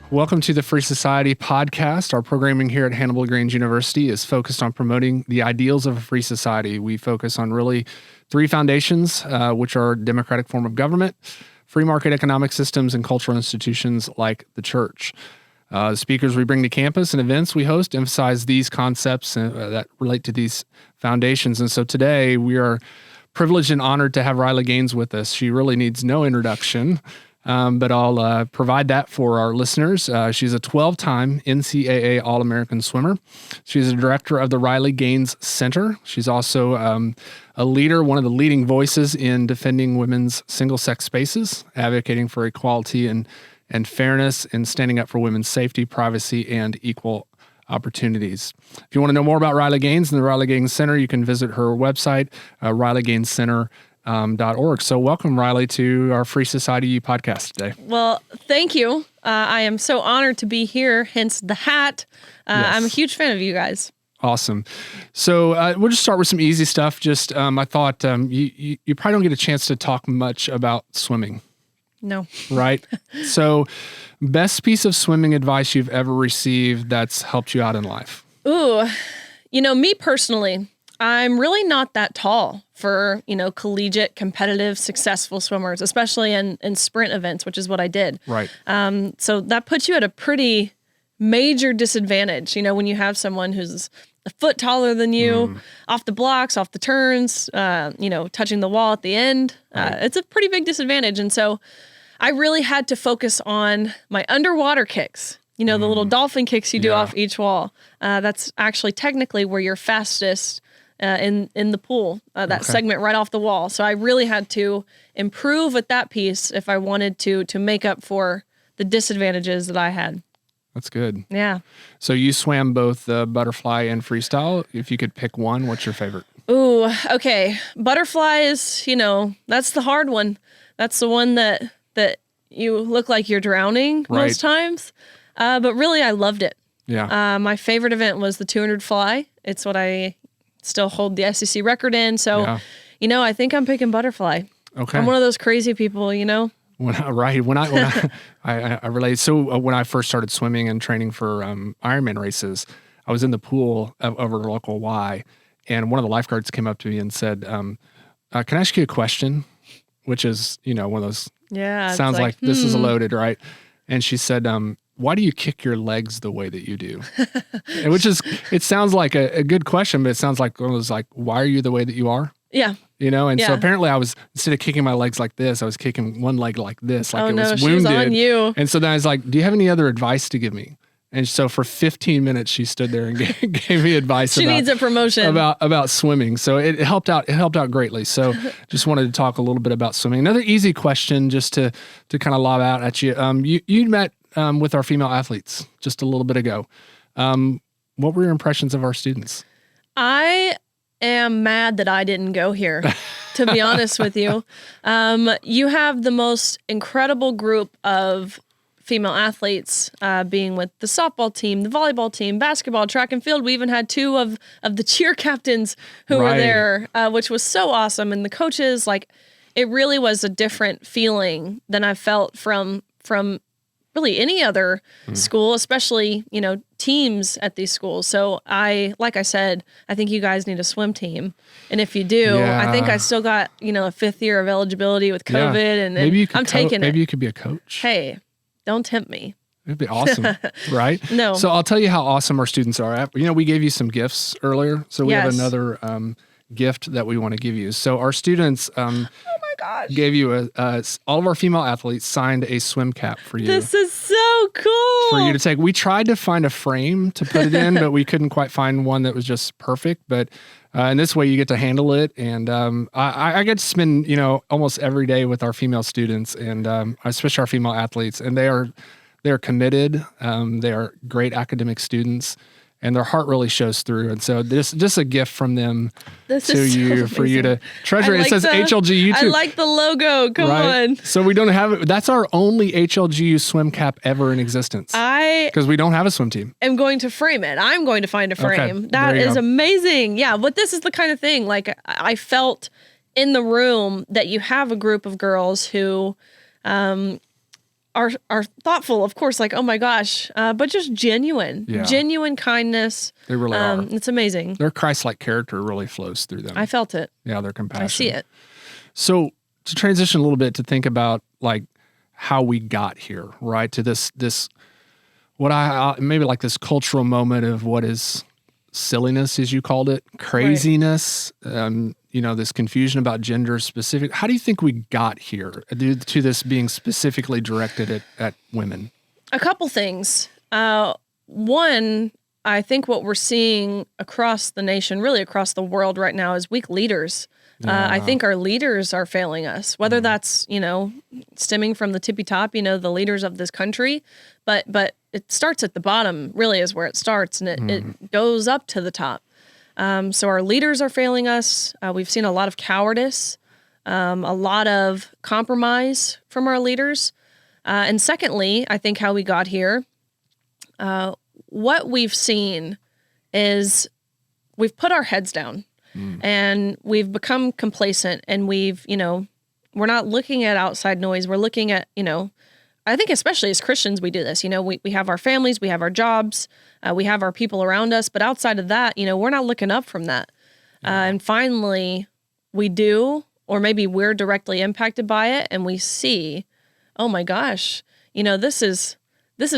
Welcome to the Free Society podcast. Our programming here at Hannibal Grange University is focused on promoting the ideals of a free society. We focus on really three foundations, which are democratic form of government, free market economic systems, and cultural institutions like the church. The speakers we bring to campus and events we host emphasize these concepts that relate to these foundations. And so today we are privileged and honored to have Riley Gaines with us. She really needs no introduction. But I'll provide that for our listeners. She's a 12-time NCAA All-American swimmer. She's a director of the Riley Gaines Center. She's also a leader, one of the leading voices in defending women's single-sex spaces, advocating for equality and fairness, and standing up for women's safety, privacy, and equal opportunities. If you want to know more about Riley Gaines and the Riley Gaines Center, you can visit her website, RileyGainesCenter.org. So welcome, Riley, to our Free Society U podcast today. Well, thank you. I am so honored to be here, hence the hat. Yes. I'm a huge fan of you guys. Awesome. So we'll just start with some easy stuff. Just I thought you probably don't get a chance to talk much about swimming. No. Right? So best piece of swimming advice you've ever received that's helped you out in life? Ooh, me personally, I'm really not that tall for, collegiate, competitive, successful swimmers, especially in sprint events, which is what I did. Right. So that puts you at a pretty major disadvantage, when you have someone who's a foot taller than you, off the blocks, off the turns, touching the wall at the end. Right. It's a pretty big disadvantage. And so I really had to focus on my underwater kicks. The little dolphin kicks you do off each wall. That's actually technically where you're fastest in the pool, that segment right off the wall. So I really had to improve with that piece if I wanted to make up for the disadvantages that I had. That's good. Yeah. So you swam both the butterfly and freestyle. If you could pick one, what's your favorite? Ooh, okay. Butterfly is, that's the hard one. That's the one that you look like you're drowning most times. But really, I loved it. Yeah. My favorite event was the 200 fly. It's what I still hold the SEC record in. So, I think I'm picking butterfly. Okay. I'm one of those crazy people, When I relate. So when I first started swimming and training for Ironman races, I was in the pool over local Y, and one of the lifeguards came up to me and said, "Can I ask you a question?" Which is, one of those. Yeah. Sounds like this is loaded, right? And she said, "Why do you kick your legs the way that you do?" It sounds like a good question, but it sounds like one of those why are you the way that you are? Yeah. So apparently I was, instead of kicking my legs like this, I was kicking one leg like this, like was wounded. She was on you. And so then I was like, "Do you have any other advice to give me?" And so for 15 minutes, she stood there and gave me advice. She needs a promotion about swimming. So it helped out. It helped out greatly. So just wanted to talk a little bit about swimming. Another easy question, just to kind of lob out at you. You met with our female athletes just a little bit ago. What were your impressions of our students? I am mad that I didn't go here, to be honest with you. You have the most incredible group of female athletes, being with the softball team, the volleyball team, basketball, track and field. We even had two of the cheer captains who were there, which was so awesome. And the coaches, it really was a different feeling than I felt from really any other school, especially, teams at these schools. So like I said, I think you guys need a swim team. And if you do, I think I still got, a fifth year of eligibility with COVID and I'm taking it. Maybe you could be a coach. Hey, don't tempt me. It'd be awesome, right? No. So I'll tell you how awesome our students are. We gave you some gifts earlier. So we have another gift that we want to give you. So our students, gave you all of our female athletes signed a swim cap for you. This is so cool. For you to take. We tried to find a frame to put it in, but we couldn't quite find one that was just perfect. But in this way, you get to handle it. And I get to spend, almost every day with our female students and especially our female athletes. And they're committed. They are great academic students. And their heart really shows through. And so this just a gift from them to you for you to treasure. It says HLGU too. I like the logo. Come on. So we don't have it. That's our only HLGU swim cap ever in existence. Because we don't have a swim team. I'm going to frame it. I'm going to find a frame. Okay, that is amazing. Yeah. But this is the kind of thing, I felt in the room that you have a group of girls who are thoughtful, of course, like, oh my gosh, but just genuine kindness. They really are. It's amazing. Their Christ-like character really flows through them. I felt it. Yeah, their compassion. I see it. So to transition a little bit to think about like how we got here, right? To this what I maybe like this cultural moment of what is silliness, as you called it, craziness, this confusion about gender specific. How do you think we got here to this being specifically directed at women? A couple things. One, I think what we're seeing across the nation, really across the world right now, is weak leaders. I think our leaders are failing us, whether that's, stemming from the tippy top, the leaders of this country, but it starts at the bottom, really is where it starts, and it goes up to the top. So our leaders are failing us. We've seen a lot of cowardice, a lot of compromise from our leaders. And secondly, I think how we got here, what we've seen is we've put our heads down. And we've become complacent, and we're not looking at outside noise. We're looking at, I think especially as Christians, we do this. We have our families, we have our jobs, we have our people around us. But outside of that, we're not looking up from that. And finally, we do, or maybe we're directly impacted by it, and we see, oh my gosh, this is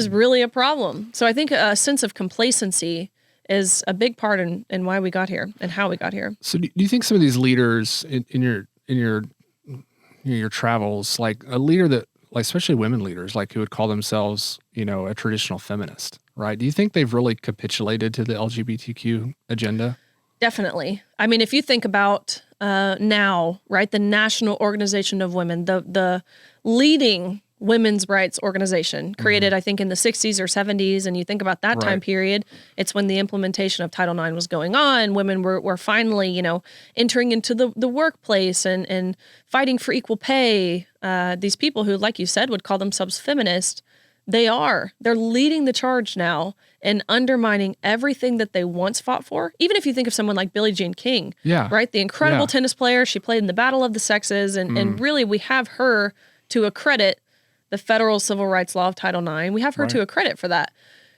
really a problem. So I think a sense of complacency is a big part in why we got here and how we got here. So do you think some of these leaders in your travels, like a leader that, like especially women leaders, like who would call themselves, a traditional feminist, right? Do you think they've really capitulated to the LGBTQ agenda? Definitely. I mean, if you think about now, right, the National Organization of Women, the leading women's rights organization created, I think, in the 60s or 70s. And you think about that time period, it's when the implementation of Title IX was going on. Women were finally, entering into the workplace and fighting for equal pay. These people who, like you said, would call themselves feminist, they're leading the charge now and undermining everything that they once fought for. Even if you think of someone like Billie Jean King, right? The incredible tennis player, she played in the Battle of the Sexes. And really, we have her to accredit the federal civil rights law of Title IX. We have her to a credit for that.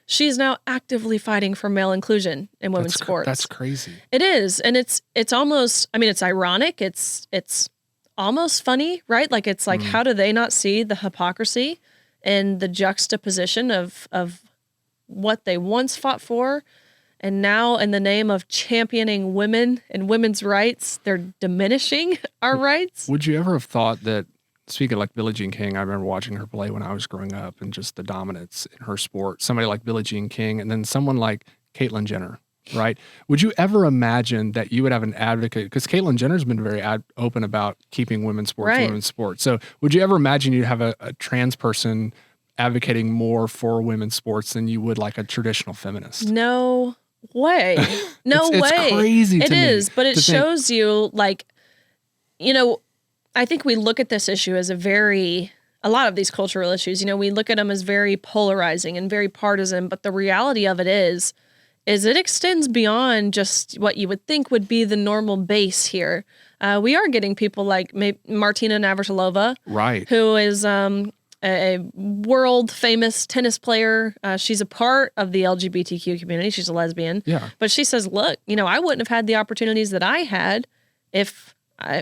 She's now actively fighting for male inclusion in women's sports. That's crazy. It is. And it's almost, it's ironic. It's almost funny, right? Like, it's like, how do they not see the hypocrisy and the juxtaposition of what they once fought for? And now, in the name of championing women and women's rights, they're diminishing our rights. Would you ever have thought that, speaking of like Billie Jean King, I remember watching her play when I was growing up and just the dominance in her sport. Somebody like Billie Jean King and then someone like Caitlyn Jenner, right? Would you ever imagine that you would have an advocate? Because Caitlyn Jenner's been very open about keeping women's sports, So would you ever imagine you'd have a trans person advocating more for women's sports than you would like a traditional feminist? No way. No way. It's crazy to me. It is, but it shows you, like, I think we look at this issue as a lot of these cultural issues, we look at them as very polarizing and very partisan, but the reality of it is it extends beyond just what you would think would be the normal base here. We are getting people like Martina Navratilova, right, who is a world famous tennis player. She's a part of the LGBTQ community. She's a lesbian. Yeah. But she says, look, I wouldn't have had the opportunities that I had if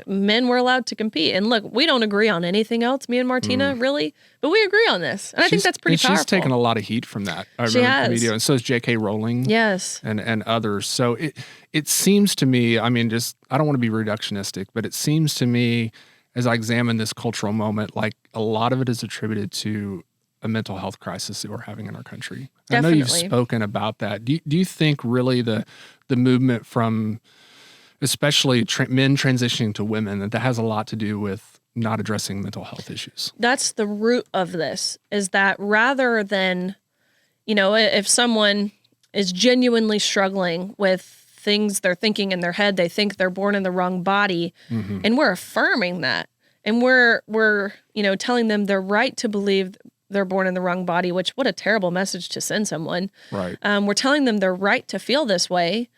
men were allowed to compete. And look, we don't agree on anything else, me and Martina, really, but we agree on this. And I think that's pretty powerful. She's taken a lot of heat from that. She has. The video, and so is J.K. Rowling. Yes. And others. So it seems to me, I don't want to be reductionistic, but it seems to me, as I examine this cultural moment, like a lot of it is attributed to a mental health crisis that we're having in our country. Definitely. I know you've spoken about that. Do you think really the movement from especially men transitioning to women, that has a lot to do with not addressing mental health issues? That's the root of this, is that rather than, if someone is genuinely struggling with things they're thinking in their head, they think they're born in the wrong body, and we're affirming that. And we're telling them they're right to believe they're born in the wrong body, which, what a terrible message to send someone. Right. We're telling them they're right to feel this way.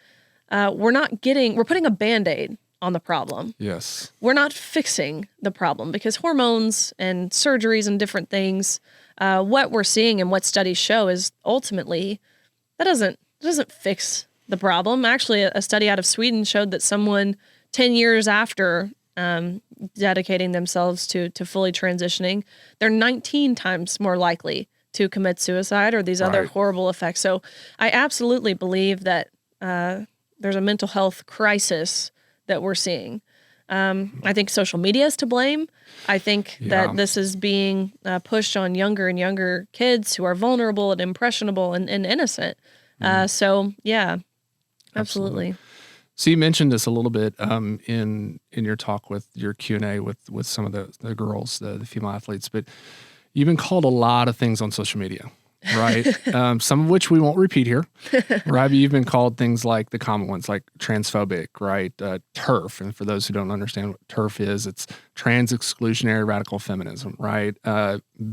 We're putting a Band-Aid on the problem. Yes. We're not fixing the problem because hormones and surgeries and different things, what we're seeing and what studies show is ultimately that doesn't fix the problem. Actually, a study out of Sweden showed that someone 10 years after dedicating themselves to fully transitioning, they're 19 times more likely to commit suicide or these other Right. horrible effects. So I absolutely believe that there's a mental health crisis that we're seeing. I think social media is to blame. I think Yeah. that this is being pushed on younger and younger kids who are vulnerable and impressionable and innocent. So yeah, absolutely. So you mentioned this a little bit in your talk with your Q&A with some of the girls, the female athletes, but you've been called a lot of things on social media, right? Some of which we won't repeat here, right? But you've been called things like the common ones, like transphobic, right? TERF, and for those who don't understand what TERF is, it's trans exclusionary radical feminism, right?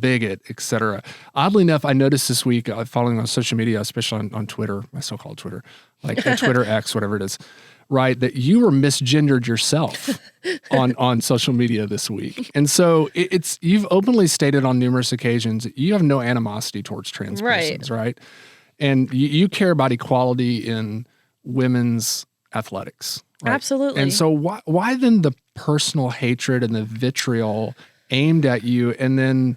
Bigot, etc. Oddly enough, I noticed this week, following on social media, especially on Twitter, my so-called Twitter, like Twitter X, whatever it is, right, that you were misgendered yourself on social media this week. And so it's you've openly stated on numerous occasions that you have no animosity towards trans persons, right? And you care about equality in women's athletics. Right? Absolutely. And so why then the personal hatred and the vitriol aimed at you, and then,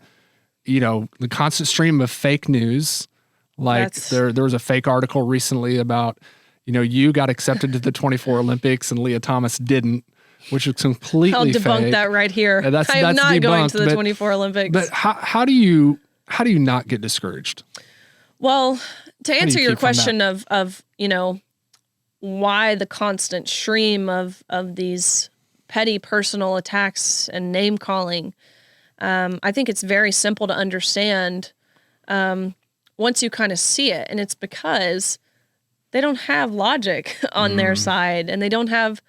the constant stream of fake news? Like there was a fake article recently about, you got accepted to the 24 Olympics and Leah Thomas didn't, which is completely I'll debunk fake. that right here. That's I'm not going debunked, to the 24 Olympics. But how do you not get discouraged? Well, to answer your keep from question of why the constant stream of these petty personal attacks and name calling, I think it's very simple to understand once you kind of see it, and it's because they don't have logic on their side, and they don't have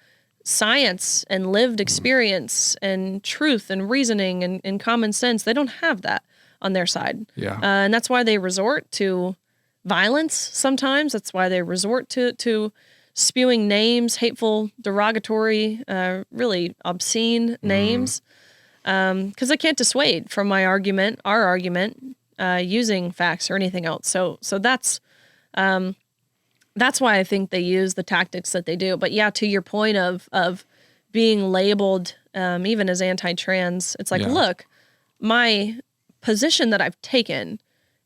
science and lived experience and truth and reasoning and common sense. They don't have that on their side. Yeah. And that's why they resort to violence sometimes. That's why they resort to spewing names, hateful, derogatory, really obscene names, because they can't dissuade from our argument, using facts or anything else. So that's why I think they use the tactics that they do. But yeah, to your point of being labeled even as anti-trans, it's like, look, my position that I've taken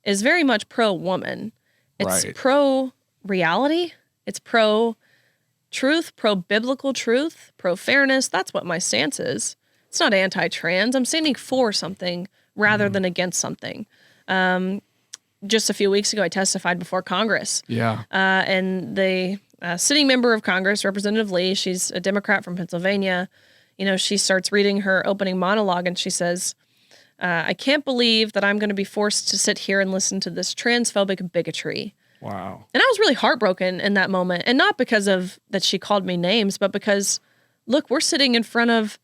is very much pro-woman. It's pro-reality. It's pro-truth, pro-biblical truth, pro-fairness. That's what my stance is. It's not anti-trans. I'm standing for something rather than against something. Just a few weeks ago, I testified before Congress. Yeah. And the sitting member of Congress, Representative Lee, she's a Democrat from Pennsylvania. She starts reading her opening monologue and she says, I can't believe that I'm going to be forced to sit here and listen to this transphobic bigotry. Wow. And I was really heartbroken in that moment. And not because of that she called me names, but because, look, we're sitting in front of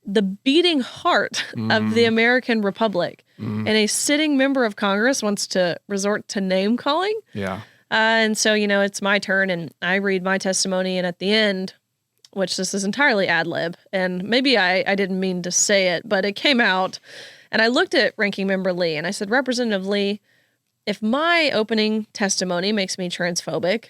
the beating heart of the American Republic. And a sitting member of Congress wants to resort to name calling. Yeah. And so, it's my turn and I read my testimony. And at the end, which this is entirely ad lib, and maybe I didn't mean to say it, but it came out. And I looked at Ranking Member Lee and I said, Representative Lee, if my opening testimony makes me transphobic,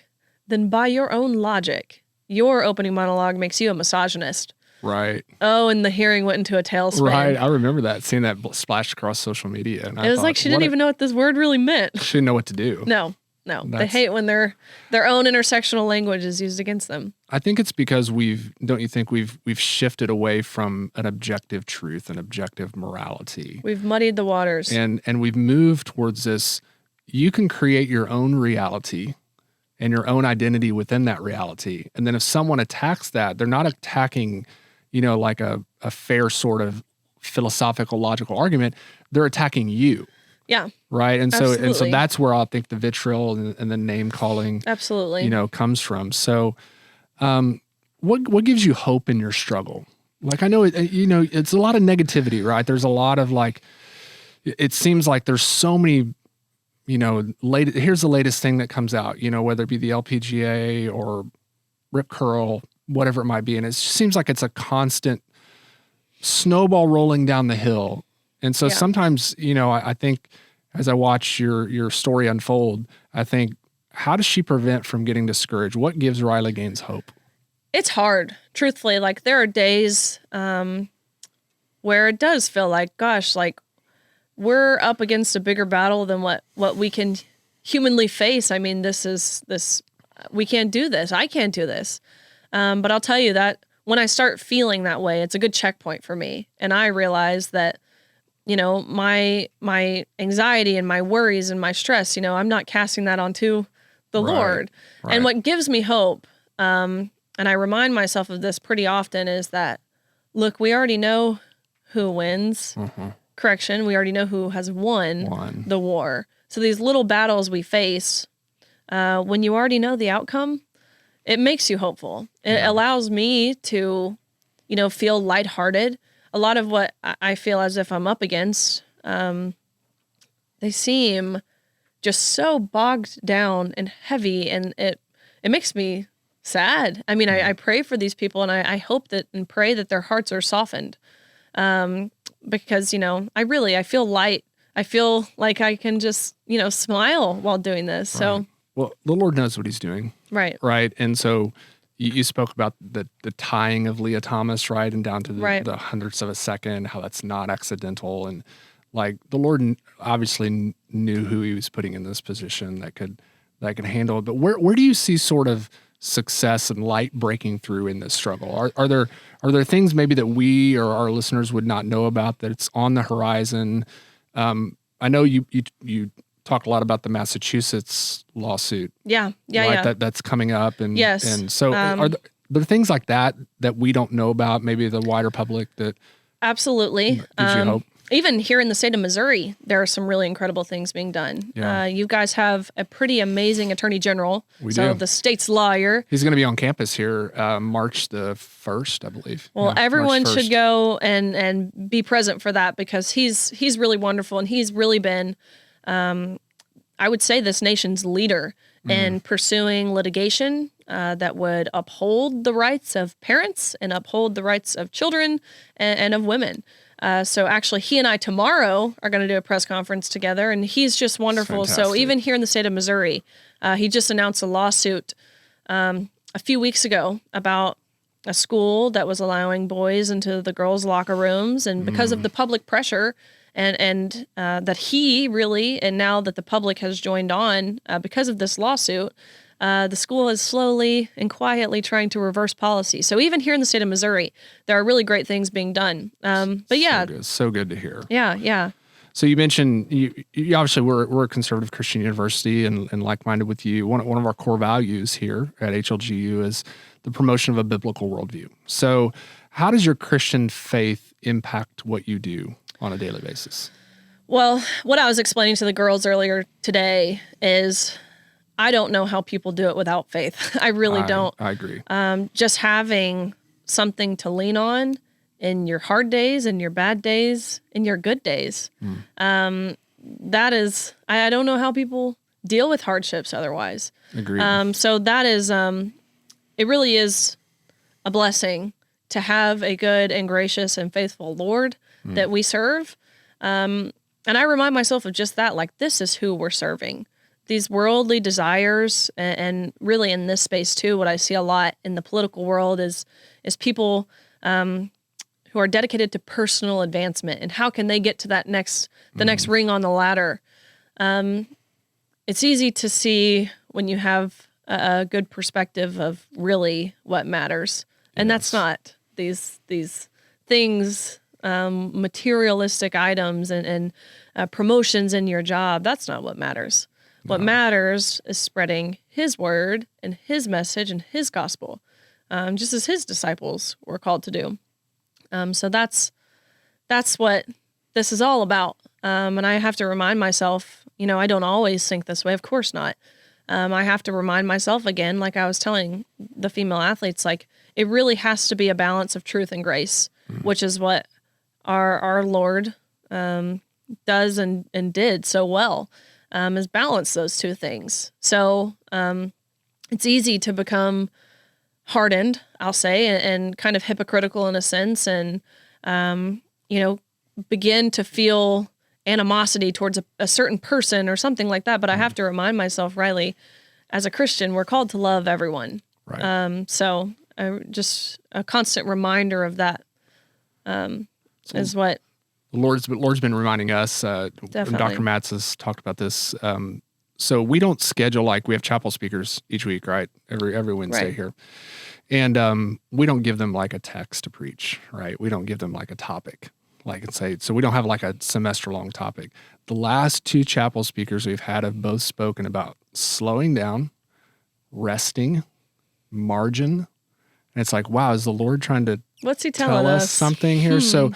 then by your own logic, your opening monologue makes you a misogynist. Right. Oh, and the hearing went into a tailspin. Right. I remember that, seeing that splashed across social media. And It was like she didn't even know what this word really meant. She didn't know what to do. No. They hate when their own intersectional language is used against them. I think it's because don't you think we've shifted away from an objective truth and objective morality. We've muddied the waters. And we've moved towards this, you can create your own reality and your own identity within that reality. And then if someone attacks that, they're not attacking, like a fair sort of philosophical, logical argument. They're attacking you. Yeah. Right. And so Absolutely. that's where I think the vitriol and the name calling, Absolutely. Comes from. So, what gives you hope in your struggle? Like, I know, it's a lot of negativity, right? There's a lot of it seems like there's so many, here's the latest thing that comes out, whether it be the LPGA or Rip Curl, whatever it might be. And it seems like it's a constant snowball rolling down the hill. And so sometimes, I think as I watch your story unfold, I think, how does she prevent from getting discouraged? What gives Riley Gaines hope? It's hard, truthfully. Like, there are days where it does feel like, gosh, like we're up against a bigger battle than what we can humanly face. I mean, we can't do this. I can't do this. But I'll tell you that when I start feeling that way, it's a good checkpoint for me. And I realize that, my anxiety and my worries and my stress, I'm not casting that onto the Lord. Right. And what gives me hope, and I remind myself of this pretty often, is that, look, we already know who wins. Mm-hmm. Correction, we already know who has won the war. So these little battles we face, when you already know the outcome, it makes you hopeful. It allows me to, feel lighthearted. A lot of what I feel as if I'm up against, they seem just so bogged down and heavy, and it makes me sad. I mean, I pray for these people, and I hope that and pray that their hearts are softened, because, I feel light. I feel like I can just, smile while doing this. So, well, the Lord knows what he's doing. Right. Right. And so you spoke about the tying of Leah Thomas, right? And down to the hundredths of a second, how that's not accidental. And like, the Lord obviously knew who he was putting in this position that could handle it. But where do you see sort of success and light breaking through in this struggle? Are there things maybe that we or our listeners would not know about, that it's on the horizon? I know you talk a lot about the Massachusetts lawsuit. Yeah. That's coming up, and yes. And so are there things like that we don't know about, maybe the wider public, that absolutely gives you hope? Even here in the state of Missouri, there are some really incredible things being done. Yeah. You guys have a pretty amazing attorney general. We do. The state's lawyer. He's going to be on campus here March the 1st, I believe. Well, everyone should go and be present for that, because he's really wonderful, and he's really been, I would say, this nation's leader in pursuing litigation that would uphold the rights of parents and uphold the rights of children and of women. So actually, he and I tomorrow are going to do a press conference together, and he's just wonderful. So even here in the state of Missouri, he just announced a lawsuit a few weeks ago about a school that was allowing boys into the girls' locker rooms, and because of the public pressure and that he really, and now that the public has joined on because of this lawsuit, the school is slowly and quietly trying to reverse policy. So even here in the state of Missouri, there are really great things being done. But yeah. So good to hear. Yeah. So you mentioned, you obviously we're a conservative Christian university, and like-minded with you. One of our core values here at HLGU is the promotion of a biblical worldview. So how does your Christian faith impact what you do on a daily basis? Well, what I was explaining to the girls earlier today is, I don't know how people do it without faith. I really don't. I agree. Just having something to lean on in your hard days, in your bad days, in your good days. That is, I don't know how people deal with hardships otherwise. Agreed. So that is, it really is a blessing to have a good and gracious and faithful Lord that we serve. And I remind myself of just that, like, this is who we're serving. These worldly desires, and really in this space too, what I see a lot in the political world is people who are dedicated to personal advancement, and how can they get to that next ring on the ladder. It's easy to see when you have a good perspective of really what matters, and that's not these things, materialistic items and promotions in your job. That's not what matters. What matters is spreading his word and his message and his gospel, just as his disciples were called to do. So that's what this is all about. And I have to remind myself, I don't always think this way. Of course not. I have to remind myself again, like I was telling the female athletes, like, it really has to be a balance of truth and grace, which is what our Lord does and did so well. Is balance those two things. So it's easy to become hardened, I'll say, and kind of hypocritical in a sense, and begin to feel animosity towards a certain person or something like that. But I have to remind myself, Riley, as a Christian, we're called to love everyone. Right. So just a constant reminder of that is what The Lord's been reminding us. And Definitely. Dr. Matz has talked about this. So we don't schedule, like, we have chapel speakers each week, right? Every Wednesday Right. here. And we don't give them like a text to preach, right? We don't give them like a topic, like, and say, so we don't have like a semester long topic. The last 2 chapel speakers we've had have both spoken about slowing down, resting, margin. And it's like, wow, is the Lord trying to what's he tell telling us us? something here? So,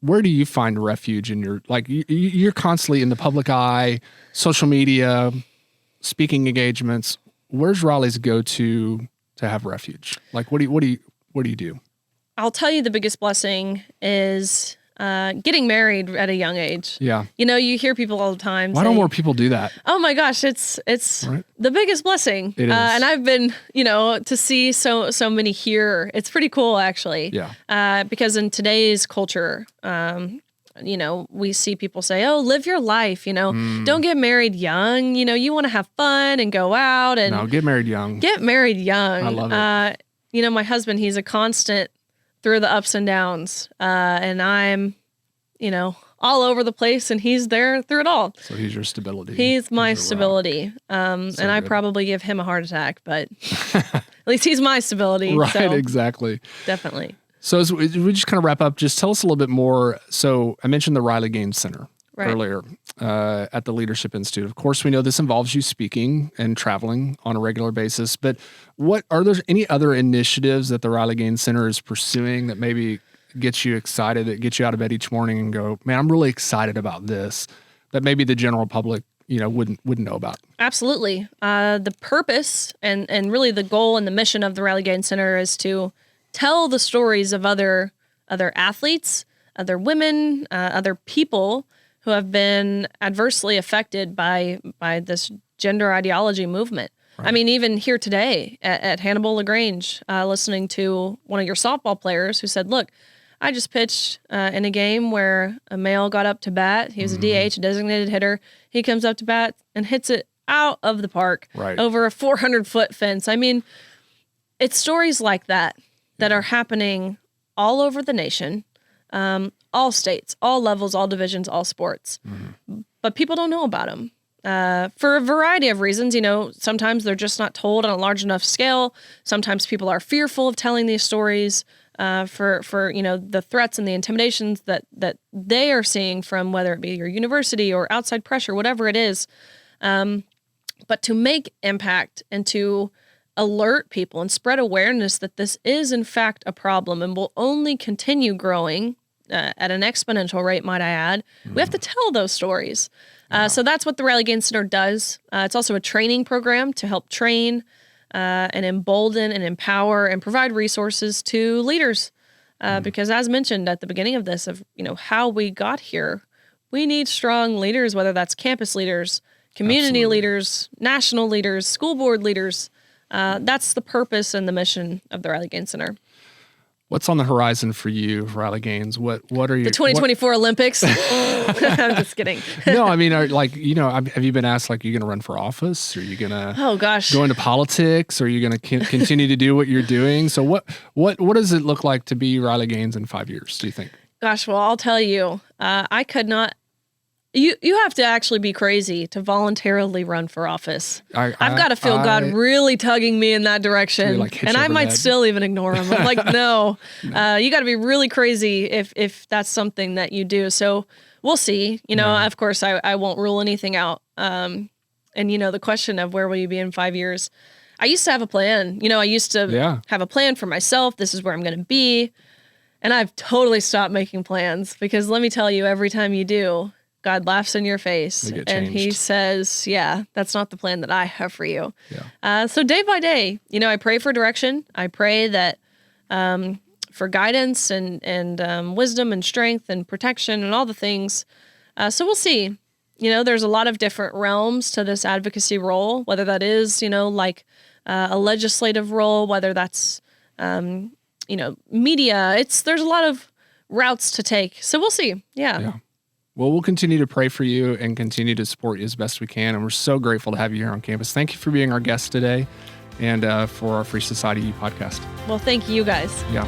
where do you find refuge in your, like, you're constantly in the public eye, social media, speaking engagements. Where's Raleigh's go-to to have refuge? Like, what do you do? I'll tell you the biggest blessing is getting married at a young age. Yeah. You hear people all the time Why say, don't more people do that? oh my gosh, it's Right. the biggest blessing. It is. And I've been, to see so many here. It's pretty cool, actually. Yeah. Because in today's culture, we see people say, oh, live your life, don't get married young. You want to have fun and go out and No, get married young. get married young. I love it. My husband, he's a constant through the ups and downs. And I'm, all over the place, and he's there through it all. So he's your stability. He's my your rock. stability. And I good. probably give him a heart attack, but at least he's my stability. Right, So exactly. definitely. So as we just kind of wrap up, just tell us a little bit more. So I mentioned the Riley Gaines Center Right. earlier at the Leadership Institute. Of course, we know this involves you speaking and traveling on a regular basis, but are there any other initiatives that the Riley Gaines Center is pursuing that maybe gets you excited, that gets you out of bed each morning and go, man, I'm really excited about this, that maybe the general public, wouldn't know about? Absolutely. The purpose and really the goal and the mission of the Riley Gaines Center is to tell the stories of other athletes, other women, other people who have been adversely affected by this gender ideology movement. Right. I mean, even here today at Hannibal LaGrange, listening to one of your softball players who said, look, I just pitched in a game where a male got up to bat. He was a DH, a designated hitter. He comes up to bat and hits it out of the park over a 400-foot fence. I mean, it's stories like that are happening all over the nation, all states, all levels, all divisions, all sports. But people don't know about them. For a variety of reasons, sometimes they're just not told on a large enough scale. Sometimes people are fearful of telling these stories for the threats and the intimidations that they are seeing from whether it be your university or outside pressure, whatever it is. But to make impact and to alert people and spread awareness that this is in fact a problem and will only continue growing at an exponential rate, might I add, we have to tell those stories. So that's what the Riley Gaines Center does. It's also a training program to help train and embolden and empower and provide resources to leaders. Because as mentioned at the beginning of this, of how we got here, we need strong leaders, whether that's campus leaders, community leaders, national leaders, school board leaders. That's the purpose and the mission of the Riley Gaines Center. What's on the horizon for you, Riley Gaines? What are you? The 2024 Olympics? I'm just kidding. No, I mean, have you been asked, like, are you going to run for office? Are you going to go into politics? Are you going to continue to do what you're doing? So what does it look like to be Riley Gaines in 5 years, do you think? Gosh, well, I'll tell you, I could not. You have to actually be crazy to voluntarily run for office. I've got to feel God really tugging me in that direction, and I might still even ignore him. I'm like, no, you got to be really crazy if that's something that you do. So we'll see. Of course, I won't rule anything out. And the question of where will you be in 5 years? I used to have a plan. I used to have a plan for myself. This is where I'm going to be, and I've totally stopped making plans because let me tell you, every time you do, God laughs in your face and he says, yeah, that's not the plan that I have for you. Yeah. So day by day, I pray for direction. I pray that for guidance and wisdom and strength and protection and all the things. So we'll see. There's a lot of different realms to this advocacy role, whether that is, a legislative role, whether that's, media. There's a lot of routes to take. So we'll see. Yeah. Well, we'll continue to pray for you and continue to support you as best we can. And we're so grateful to have you here on campus. Thank you for being our guest today and for our Free Society podcast. Well, thank you guys. Yeah.